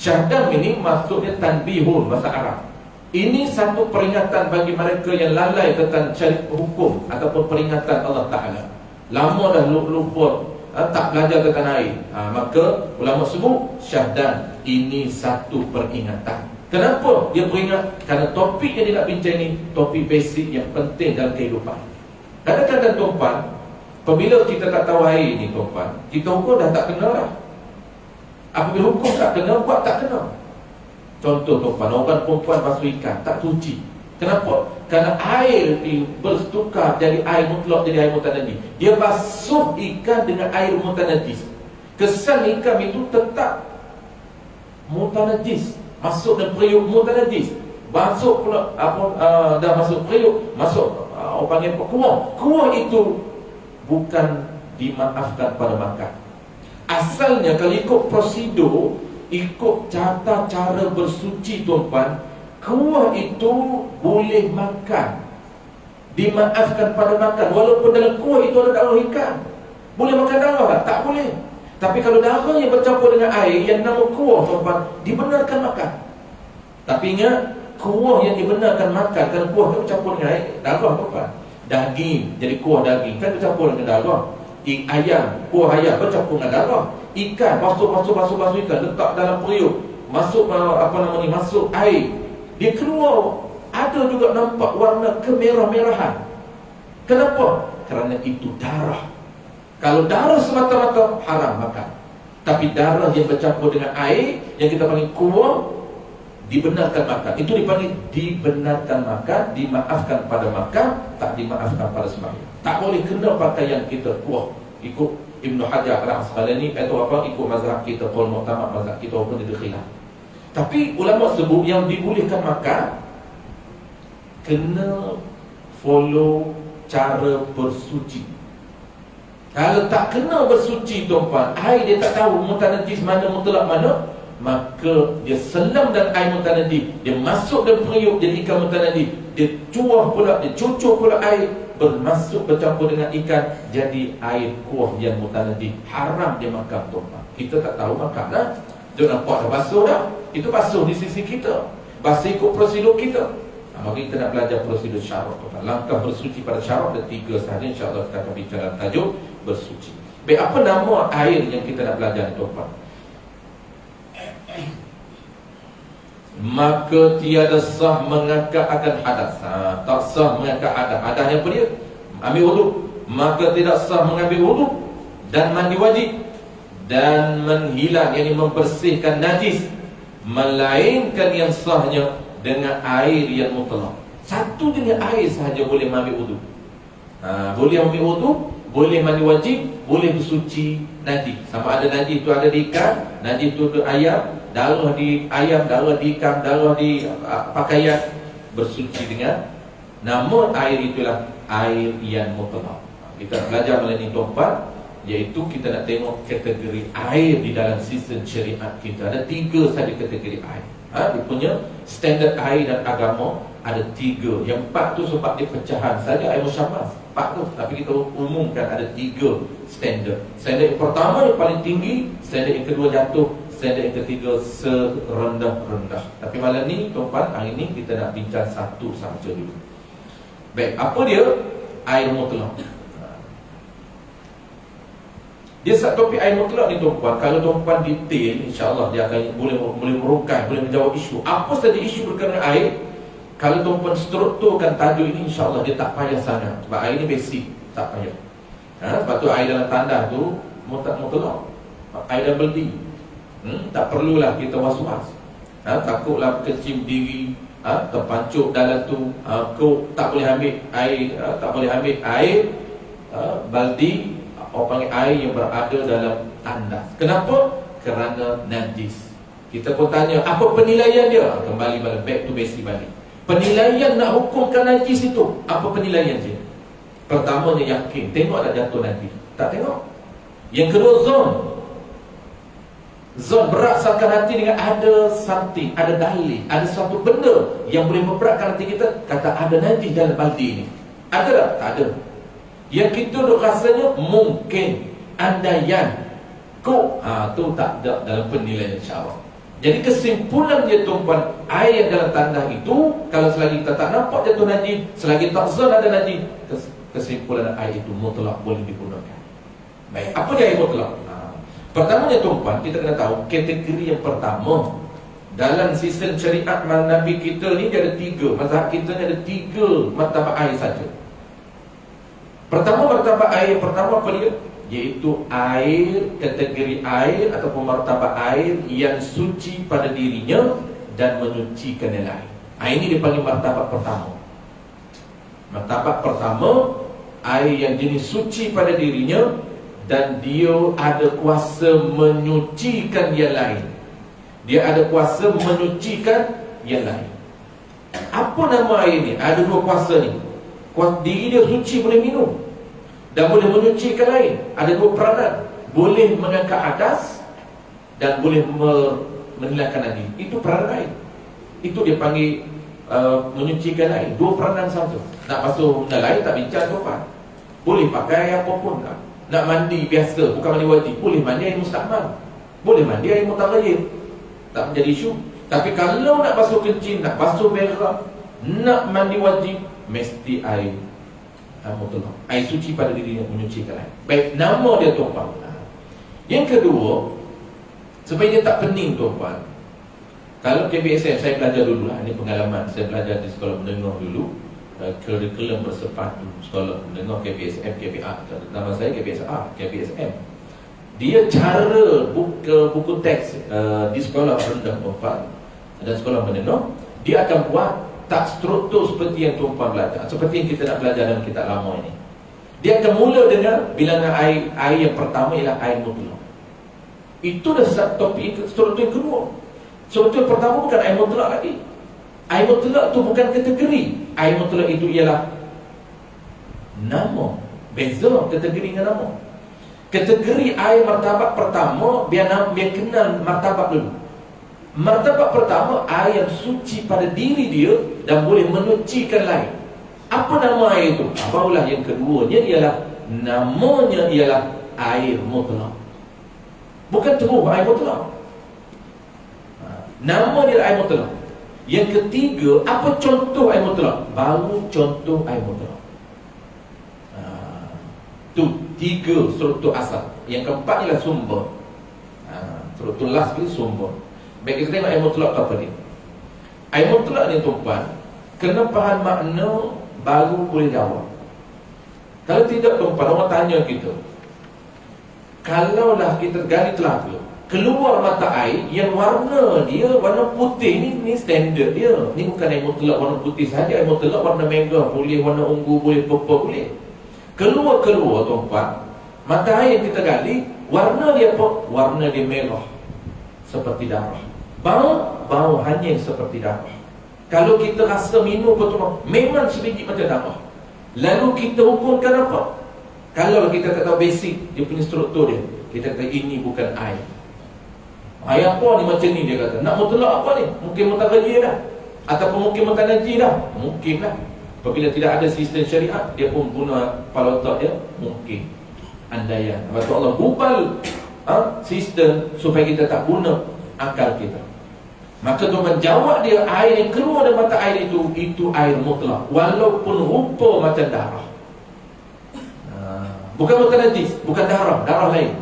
Syahdan ini maksudnya tanbihun bahasa Arab. Ini satu peringatan bagi mereka yang lalai tentang syariat hukum ataupun peringatan Allah Ta'ala. Lama dah lupa, tak belajar tentang air. Maka ulama sebut syahdan, ini satu peringatan. Kenapa dia peringat? Kerana topik yang dia nak bincang ni topik basic yang penting dalam kehidupan. Kadang-kadang tuan-tuan, apabila kita tak tahu air ni tuan-tuan, kita hukum dah tak kena lah. Apabila hukum tak kena, buat tak kena. Contoh tuan-tuan, orang perempuan basuh ikan tak suci. Kenapa? Kerana air bertukar jadi air mutlak, jadi air mutanajis. Dia basuh ikan dengan air mutanajis. Kesan ikan itu tetap mutanajis, masuk dalam periuk mutanajis. Masuk pula dah masuk periuk, masuk panggil apa? Kuah. Kuah itu bukan dimaafkan pada makan. Asalnya kalau ikut prosedur, ikut cara bersuci tuan-tuan, kuah itu boleh makan, dimaafkan pada makan. Walaupun dalam kuah itu ada darah ikan, boleh makan darah tak? Tak boleh. Tapi kalau darah yang bercampur dengan air yang nama kuah tuan-tuan, dibenarkan makan. Tapi ingat, kuah yang dibenarkan makan, kerana kuah itu bercampur dengan air, darah tuan-tuan. Daging, jadi kuah daging kan bercampur dengan darah. Ayam, kuah ayam bercampur dengan darah. Ikan, basuh ikan, letak dalam periuk, masuk masuk air, dia keluar, ada juga nampak warna kemerah-merahan. Kenapa? Kerana itu darah. Kalau darah semata-mata haram makan. Tapi darah yang bercampur dengan air, yang kita panggil kuah, dibenarkan makan. Itu dipanggil dibenarkan makan, dimaafkan pada makan, tak dimaafkan pada sembahyang. Tak boleh kena pakaian kita kuah. Ikut Ibn Hajar al-Asqalani atau ikut mazhab kita, qaul mu'tamad mazhab kita walaupun dia khilaf. Tapi ulama sebut yang dibolehkan makan kena follow cara bersuci. Kalau tak kena bersuci tuan-tuan, air dia tak tahu mutanajis mana, mutlak mana, maka dia selam dalam air mutanajis, dia masuk dalam periuk jadi ikan mutanajis, dia cuah pula, dia cucur pula air, bermasuk bercampur dengan ikan, jadi air kuah yang mutanajis. Haram dia makan tuan-tuan. Kita tak tahu makan dah. Dia nampak dah basuh dah. Itu basuh di sisi kita, basuh ikut prosedur kita. Maka kita nak belajar prosedur syarat tuan-tuan. Langkah bersuci pada syarat ada 3 sahaja. InsyaAllah kita akan bicara tajuk bersuci. Baik, apa nama air yang kita nak belajar tuan-tuan? Maka tiada sah mengangkat akan hadas. Tak sah mengangkat hadas. Hadasnya apa dia? Ambil wuduk. Maka tidak sah mengambil wuduk dan mandi wajib dan menghilang, yakni membersihkan najis, melainkan yang sahnya dengan air yang mutlak. Satu jenis air sahaja boleh mengambil wuduk. Boleh ambil wuduk, boleh mandi wajib, boleh bersuci najis. Sama ada najis itu ada di ikan, najis itu ada ayam, darah di ayam, darah di ikan, darah di pakaian, bersuci dengan nama air itulah air yang mutlak. Kita belajar malam ini tuan-tuan, iaitu kita nak tengok kategori air di dalam sistem syariat kita. Ada 3 saja kategori air. Dia punya standard air dan agama ada 3. Yang 4 tu sebab dia pecahan saja, air musyammah 4 tu. Tapi kita umumkan ada 3 standard. Standard yang pertama yang paling tinggi, standard yang kedua jatuh, standard yang ketiga serendah-rendah. Tapi malam ni tuan-tuan, hari ni kita nak bincang satu sahaja dulu. Baik, apa dia? Air mutlak. Dia satu topik air mutlak ni tuan-tuan, kalau tuan-tuan detail, insya-Allah dia akan boleh merungkai, boleh menjawab isu. Apa saja isu berkenaan air, Kalau tuan-puan strukturkan tajuk ini, insyaAllah dia tak payah sana. Sebab air ni basic, tak payah. Sebab tu air dalam tandas tu mutlak. Air double D. Tak perlulah kita was-was. Takutlah kecim diri, terpancuk dalam tu, kau tak boleh ambil air, tak boleh ambil air baldi, orang panggil air yang berada dalam tandas. Kenapa? Kerana najis. Kita pun tanya, apa penilaian dia? Kembali balik, back to basic balik. Penilaian nak hukumkan najis itu, apa penilaian dia? Pertamanya yakin, tengok tak jatuh najis? Tak tengok. Yang kedua, zon berasakan hati dengan ada something, ada dalil, ada suatu benda yang boleh memberatkan hati kita. Kata ada najis dalam baldi ini. Ada tak? Tak ada. Yang kita duk rasanya mungkin, andaian, kok, tu tak ada dalam penilaian insya-Allah. Jadi kesimpulan dia tuan-puan, air yang dalam tandas itu, kalau selagi kita tak nampak jatuh najis, selagi tak zon ada najis, kesimpulan air itu mutlak boleh digunakan. Baik, apa dia air mutlak? Pertamanya tuan-puan, kita kena tahu kategori yang pertama dalam sistem syariat Nabi kita ni dia ada 3. Mazhab kita ni ada 3 martabat air saja. Pertama martabat air pertama apa dia? Iaitu air, kategori air ataupun martabat air yang suci pada dirinya dan menyucikan yang lain. Ini dipanggil martabat pertama. Martabat pertama, air yang jenis suci pada dirinya dan dia ada kuasa menyucikan yang lain. Dia ada kuasa menyucikan yang lain. Apa nama air ni? Ada 2 kuasa ni. Diri dia suci, boleh minum, dan boleh menyucikan lain. Ada 2 peranan. Boleh mengangkat atas dan boleh menghilangkan najis. Itu peranan air. Itu dia panggil menyucikan lain. 2 peranan saja. Nak basuh benda lain tak bincang tuan. Boleh pakai apa pun tak. Nak mandi biasa, bukan mandi wajib, boleh mandi air mustakmal, boleh mandi air mutaghayyir, tak menjadi isu. Tapi kalau nak basuh kencing, nak basuh berak, nak mandi wajib, mesti air mutlak, air suci pada dirinya, menyucikan air. Baik, nama dia tuan-puan. Yang kedua, supaya dia tak pening tuan-puan, kalau KBSM saya belajar dulu lah, ini pengalaman saya belajar di sekolah menengah dulu, kurikulum bersepadu sekolah menengah KBSM, KBA, nama saya KBSA, KBSM. Dia cara buku teks di sekolah rendah tuan-puan dan sekolah menengah, dia akan buat tak struktur seperti yang tuan-puan belajar, seperti yang kita nak belajar dalam kitab lama ini. Dia akan mula dengan bilangan air yang pertama ialah air mutlak. Itu dah topik struktur yang kedua. Struktur pertama bukan air mutlak lagi. Air mutlak tu bukan kategori. Air mutlak itu ialah nama. Beza kategori dengan nama. Kategori air martabat pertama, biar kenal martabat dulu. Martabat pertama, air yang suci pada diri dia dan boleh menyucikan lain. Apa nama air itu? Barulah yang keduanya ialah, namanya ialah air mutlak. Bukan terus air mutlak. Nama dia air mutlak. Yang ketiga, apa contoh air mutlak? Baru contoh air mutlak. Tu 3 struktur asal. Yang keempat ialah sumber. Struktur last ni sumber. Baik, kita tengok air mutlak apa ni. Air mutlak ni tuan-puan, kena faham makna baru boleh jawab. Kalau tidak tuan-puan, orang tanya kita, kalaulah kita gali telaga, keluar mata air yang warna dia warna putih, ni standard dia. Ni bukan air mutlak warna putih saja. Air mutlak warna merah boleh, warna ungu boleh, purple boleh. Keluar tuan-puan, mata air yang kita gali, warna dia apa? Warna dia merah, seperti darah. Bau hanya seperti darah. Kalau kita rasa minum betul, memang sedikit macam darah. Lalu kita hukumkan apa? Kalau kita tak tahu basic dia punya struktur dia, kita kata ini bukan air. Air apa ni macam ni, dia kata. Nak mutlak apa ni? Mungkin mutaghayyir dah, ataupun mungkin mutanajjis dah. Mungkin lah. Apabila tidak ada sistem syariat, dia pun guna kepala otak dia, mungkin andaian. Sebab Allah bubal sistem supaya kita tak guna akal kita. Maka tu menjawab dia, air yang keluar dari mata air itu air mutlak, walaupun rupa macam darah. Bukan mutanajjis, bukan darah lain.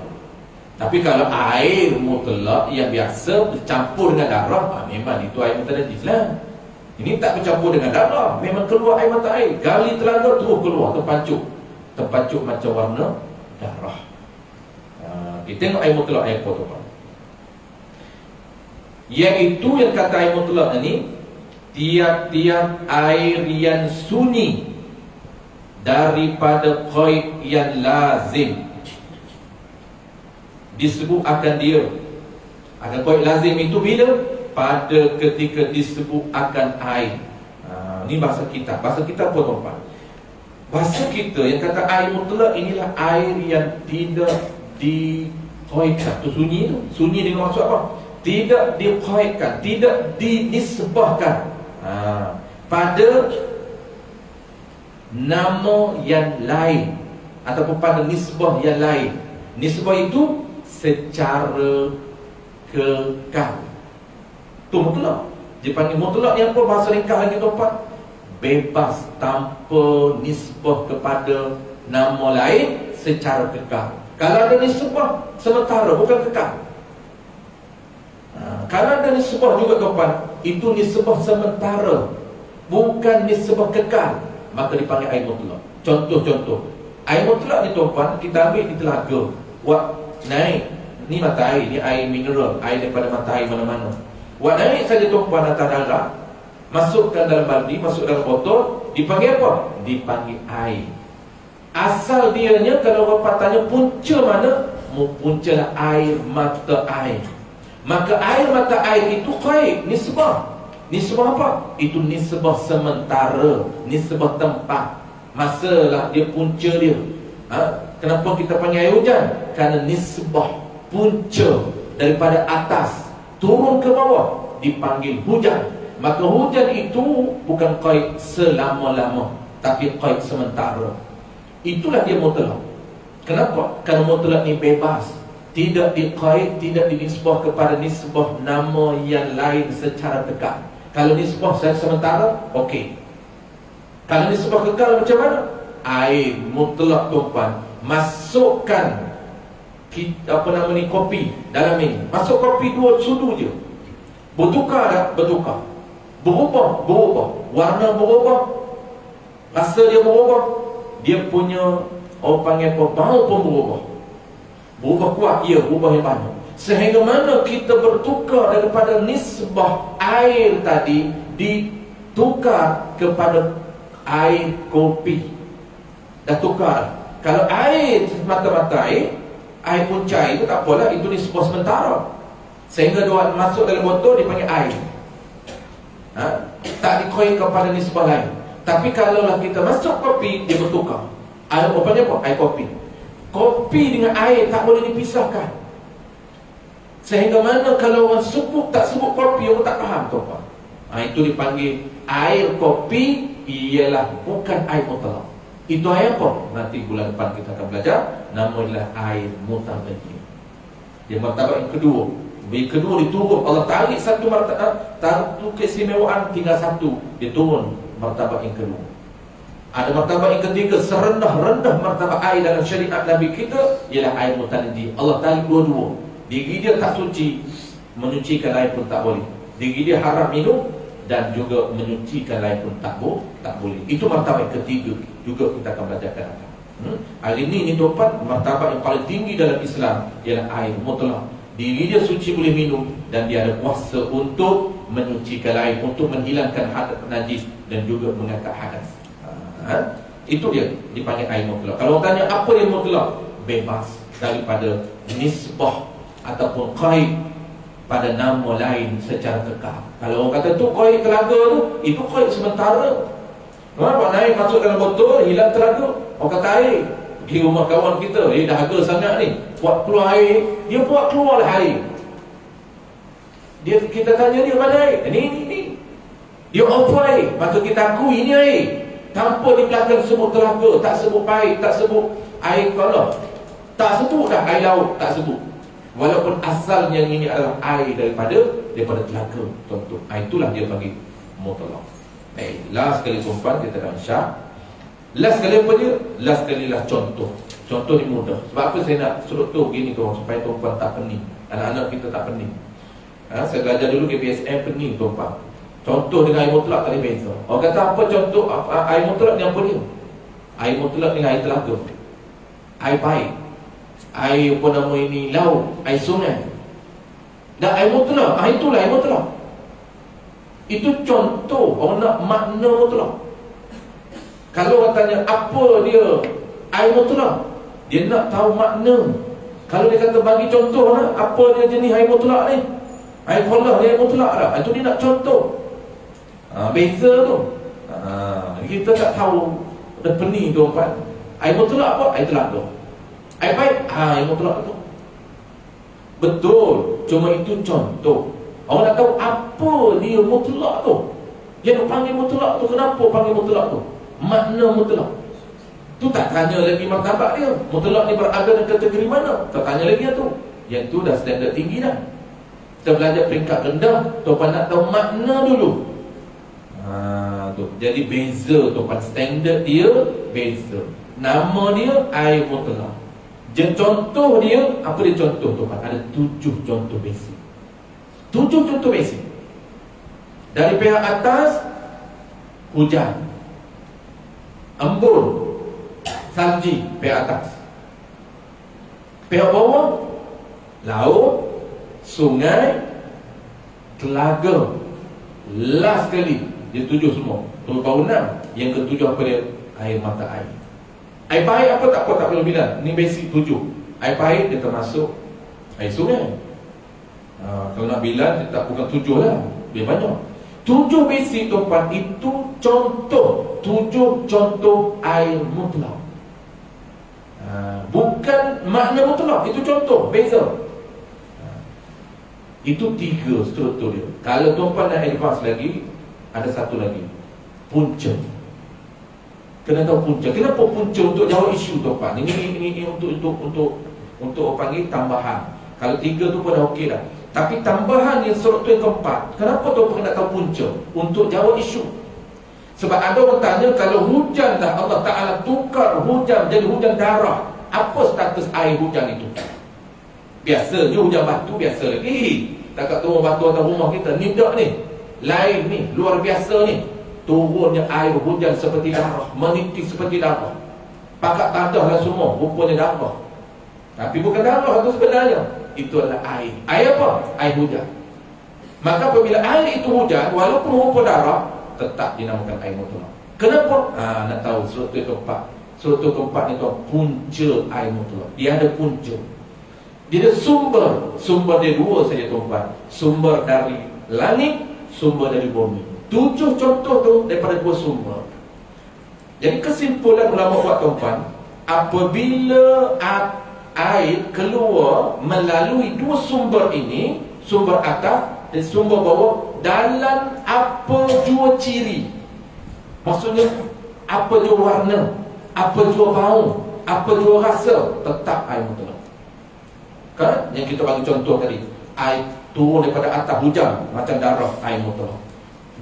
Tapi kalau air mutlak yang biasa bercampur dengan darah, memang itu air mutanajjis lah. Ini tak bercampur dengan darah, memang keluar air mata air. Gali telaga terus keluar, terpancuk macam warna darah. Kita tengok air mutlak air apa tuan. Iaitu yang kata air mutlak ni, tiap-tiap air yang sunyi daripada qaid yang lazim disebut akan dia. Akan qaid lazim itu bila? Pada ketika disebut akan air. Ini bahasa kita. Bahasa kita apa tuan-tuan? Bahasa kita yang kata air mutlak inilah air yang tidak diqaidkan. Itu sunyi tu. Sunyi dengan maksud apa? Tidak diqaidkan, tidak dinisbahkan pada nama yang lain ataupun pada nisbah yang lain. Nisbah itu secara kekal. Itu mutlak. Dia panggil mutlak ni apa? Bahasa ringkas lagi tuan-tuan, bebas tanpa nisbah kepada nama lain secara kekal. Kalau ada nisbah sementara, bukan kekal. Kalau ada nisbah juga tuan-tuan, itu nisbah sementara, bukan nisbah kekal, maka dipanggil air mutlak. Contoh-contoh air mutlak ni tuan-tuan, kita ambil di telaga, buat naik. Ni mata air, ni air mineral, air daripada mata air mana-mana. Buat naik saja tuan-tuan atas darah, masukkan dalam baldi, masuk dalam botol, dipanggil apa? Dipanggil air. Asal dianya, kalau bapak tanya punca mana, puncalah air mata air. Maka air mata air itu qaid, nisbah. Nisbah apa? Itu nisbah sementara, nisbah tempat. Masalah dia punca dia. Kenapa kita panggil air hujan? Kerana nisbah punca daripada atas turun ke bawah dipanggil hujan. Maka hujan itu bukan qaid selama-lama, tapi qaid sementara. Itulah dia mutlak. Kenapa? Kerana mutlak ni bebas, tidak diqaid, tidak dinisbah kepada nisbah nama yang lain secara kekal. Kalau nisbah sementara, okey. Kalau nisbah kekal macam mana? Air mutlak tuan-tuan, masukkan kopi dalam ini. Masuk kopi 2 sudu je, bertukar tak? Bertukar. Berubah. Warna berubah, rasa dia berubah, dia punya orang panggil apa, bau pun berubah. Berubah kuat, ya, berubah yang banyak. Sehingga mana kita bertukar daripada nisbah air tadi, ditukar kepada air kopi. Dah tukar. Kalau air mata-mata air punca itu tak apalah, itu nisbah sementara. Sehingga dia masuk dalam botol dipanggil air. Tak dikoin kepada nisbah lain. Tapi kalau lah kita masuk kopi, dia bertukar. Air apa? Air kopi. Kopi dengan air tak boleh dipisahkan. Sehingga mana kalau orang sebut tak sebut kopi, orang tak faham tuan-tuan. Itu dipanggil air kopi, ialah bukan air mutlak. Itu air apa? Nanti bulan depan kita akan belajar. Nama ialah air mutabayyin. Dia martabat yang kedua. Yang kedua diturun, Allah tarik satu martabat, satu keistimewaan, tinggal satu, dia turun martabat yang kedua. Ada martabat yang ketiga, serendah-rendah martabat air dalam syariat Nabi kita ialah air mutabayyin. Allah tarik dua-dua. Diri dia tak suci, menyucikan lain pun tak boleh. Diri dia haram minum dan juga menyucikan lain pun tak boleh. Itu martabat yang ketiga, juga kita akan belajarkan. Hari ini tuan-tuan, martabat yang paling tinggi dalam Islam ialah air mutlak. Diri dia suci boleh minum, dan dia ada kuasa untuk menyucikan lain, untuk menghilangkan hadas najis dan juga mengangkat hadas. Itu dia dipanggil air mutlak. Kalau orang tanya apa yang mutlak, bebas daripada nisbah ataupun qaid pada nama lain secara kekal. Kalau orang kata tu qaid telaga tu, itu qaid sementara. Nampak naik masuk dalam botol, hilang telaga. Orang kata air, pergi rumah kawan kita, dahaga sangat ni, buat keluar air, dia buat keluarlah air. Kita tanya dia, mana air? Ni dia offer air, maka kita akui ini air, tanpa di belakang sebut telaga, tak sebut air, tak sebut air kolam, tak sebut dah air laut, tak sebut. Walaupun asalnya ini adalah air daripada telaga, tuan-tuan. Itulah dia bagi mutlak. Last sekali tuan-tuan, kita dah syah. Last sekali apa dia? Last sekali lah contoh. Contoh ni mudah. Sebab apa saya nak suruh tu gini tuan, supaya tuan-tuan tak pening, anak-anak kita tak pening. Saya belajar dulu KPSM pening tuan-tuan. Contoh dengan air mutlak tak ada beza. Orang kata apa contoh air mutlak ni apa dia? Air mutlak dengan air telaga, air baik, air apa nama ini, laut, air sungai. Dan air mutlak, itulah air mutlak. Itu contoh, orang nak makna mutlak. Kalau orang tanya apa dia air mutlak, dia nak tahu makna. Kalau dia kata bagi contoh lah, apa dia jenis air mutlak ni, air kolah dia air mutlak lah, itu dia nak contoh. Beza tu. Kita tak tahu dah pening tu kan. Air mutlak apa? Air telaga. Air baik? Air mutlak tu. Betul. Cuma itu contoh. Orang nak tahu apa dia mutlak tu. Dia nak panggil mutlak tu, kenapa panggil mutlak tu? Makna mutlak tu tak tanya lagi martabat dia. Mutlak ni berada dalam kategori mana? Tak tanya lagi tu. Yang tu dah standard tinggi dah. Kita belajar peringkat rendah, tuan nak tahu makna dulu. Tu. Jadi beza tuan, standard dia beza. Nama dia air mutlak. Contoh dia, apa dia contoh tuan? Ada 7 contoh basic. 7 contoh basic. Dari pihak atas, hujan, embun, salji pihak atas. Pihak bawah, laut, sungai, telaga. Last sekali, dia 7 semua. Baru 6. Yang ke-7 apa dia? Air mata air. Air baik apa tak perlu bilang. Ni basic 7. Air baik dia termasuk air sungai. Kalau nak bilang, dia tak bukan 7 lah, dia banyak. 7 basic tuan, itu contoh. 7 contoh air mutlak. Bukan makna mutlak, itu contoh, beza. Itu 3 struktur dia. Kalau tuan nak advance lagi, ada satu lagi, punca. Kena tahu punca. Kenapa punca untuk jawab isu tuan? Ini untuk panggil tambahan. Kalau 3 tu pun dah okey dah. Tapi tambahan yang struktur yang keempat, kenapa tuan kena tahu punca? Untuk jawab isu. Sebab ada orang tanya, kalau hujan dah Allah Ta'ala tukar hujan jadi hujan darah, apa status air hujan itu? Biasanya hujan batu biasa lagi. Tak turun batu atas rumah kita. Ni tak ni, lain ni, luar biasa ni. Turunnya air hujan seperti darah, menitis seperti darah. Pakat tadah lah semua, rupanya darah. Tapi bukan darah itu sebenarnya. Itu adalah air. Air apa? Air hujan. Maka apabila air itu hujan, walaupun rupa darah, tetap dinamakan air mutlak. Kenapa? Nak tahu struktur keempat. Struktur keempat ni tu punca air mutlak. Dia ada punca. Dia ada sumber. Sumber dia 2 saja tuan. Sumber dari langit, sumber dari bumi. 7 contoh tu daripada 2 sumber. Jadi kesimpulan ulama buat tuan, apabila air keluar melalui 2 sumber ini, sumber atas dan sumber bawah, dalam apa jua ciri, maksudnya apa jua warna, apa jua bau, apa jua rasa, tetap air mutlak. Kan? Yang kita bagi contoh tadi, air turun daripada atas hujan macam darah, air mutlak.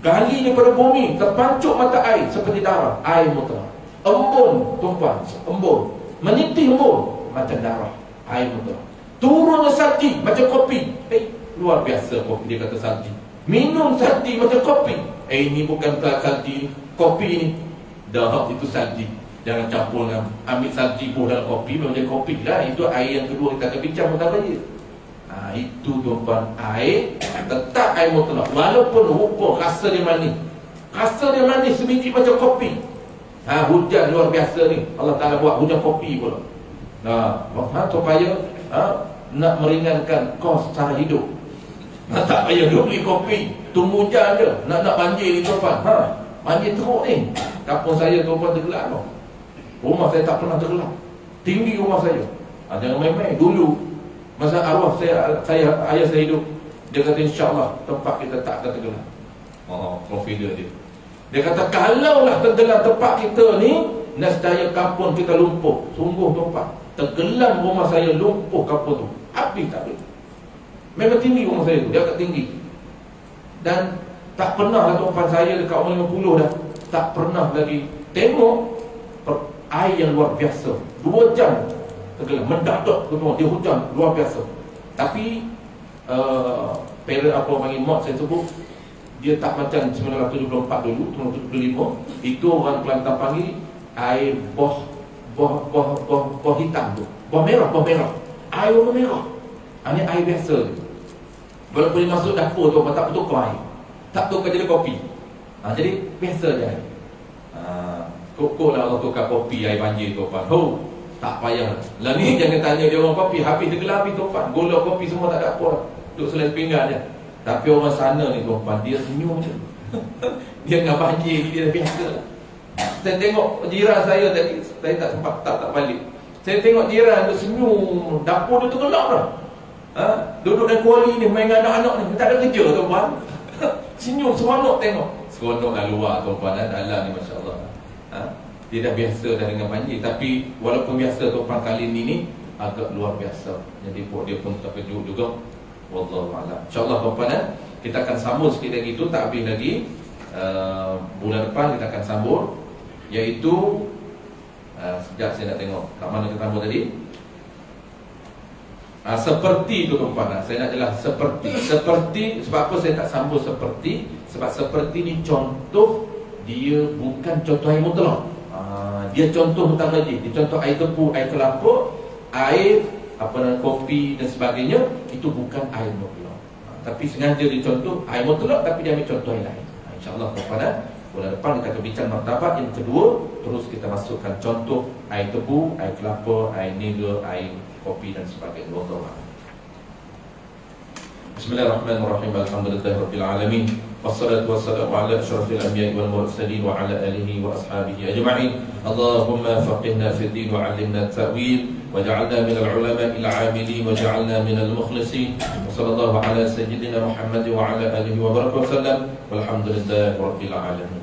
Gali daripada bumi, terpancuk mata air seperti darah, air mutlak. Embun, tuan, embun, menitih embun macam darah, air mutlak. Turun salji macam kopi. Luar biasa kopi, dia kata salji. Minum salji macam kopi. Ini bukan salji, kopi ni. Dah itu salji. Jangan campur dengan ambil salji pun dalam kopi, memang jadi kopi lah. Itu air yang kedua kita akan bincang tentang air. Itu tuan, air tetap air mutlak. Walaupun rupa rasa dia manis. Rasa dia manis sebiji macam kopi. Hujan luar biasa ni, Allah Ta'ala buat hujan kopi pula. Supaya nak meringankan kos cara hidup. Tak payah duduk beli kopi, tunggu hujan je. Nak banjir ni tuan, banjir teruk ni. Kampung saya tuan tergelap tau. Rumah saya tak pernah tergelap. Tinggi rumah saya. Jangan main-main. Dulu masa arwah ayah saya hidup, dia kata insyaAllah tempat kita tak akan tergelap. Confident dia. Dia kata kalaulah tergelam tempat kita ni, nescaya kampung kita lumpuh. Sungguh tempat tergelam rumah saya, lumpuh kampung tu. Habis tak habis. Memang tinggi rumah saya tu, dia agak tinggi. Dan tak pernah lah tuan saya dekat umur 50 dah, tak pernah lagi tengok air yang luar biasa. 2 jam tergelam, mendadak tuan, dia hujan luar biasa. Tapi parent apa panggil mak saya sebut, Dia tak macam 1974 dulu, 1975. Itu orang Kelantan panggil air boh hitam tu. Boh merah. Air warna merah. Ini air biasa tu. Walaupun dia masuk dapur tu, tak bertukar air. Tak tukar jadi kopi. Jadi biasa je air. Kok lah Allah tukar kopi air banjir tuan. Tak payah. Lah ni jangan tanya dia orang kopi, habis dia gelap habis tuan. Gula kopi semua tak ada apa. Duduk selai pinggan je. Tapi orang sana ni tuan, dia senyum je. Dia dengan banjir ni dia dah biasa. Saya tengok jiran saya tadi, saya tak sempat tak balik. Saya tengok jiran tu senyum, dapur dia tergelap dah. Duduk dalam kuali ni main dengan anak-anak ni, tak ada kerja tuan. Senyum seronok tengok. Seronok dah luar tuan, dalam ni masya-Allah. Dia dah biasa dah dengan banjir. Tapi walaupun biasa tuan kali ni agak luar biasa. Jadi buat dia pun terkejut juga. Wallahu a'lam. InsyaAllah tuan-tuan, kita akan sambung sikit lagi tu, tak habis lagi. Bulan depan kita akan sambung, iaitu sekejap saya nak tengok kat mana kita sambung tadi. Seperti tu tuan-tuan, saya nak jelas seperti. Sebab apa saya tak sambung seperti? Sebab seperti ni contoh, dia bukan contoh air mutlak. Dia contoh mutaghayir. Dia contoh air tebu, air kelapa, air kopi dan sebagainya. Itu bukan air mutlak. Tapi sengaja dia contoh air mutlak, tapi dia ambil contoh air lain. InsyaAllah kepada bulan depan kita akan bincang martabat yang kedua. Terus kita masukkan contoh air tebu, air kelapa, air niaga, air kopi dan sebagainya. Wallahu a'lam. Bismillahirrahmanirrahim. Alhamdulillahirabbil alamin. Wassalatu wassalamu ala asyrafil anbiya'i wal mursalin wa ala alihi wa ashabihi ajma'in. Allahumma faqihna fid din wa 'allimna at-ta'wil waj'alna minal ulama'il 'amilin waj'alna minal mukhlisin. Wassallallahu ala sayyidina Muhammad wa ala alihi wa barakatuh wasallam. Walhamdulillahirabbil alamin.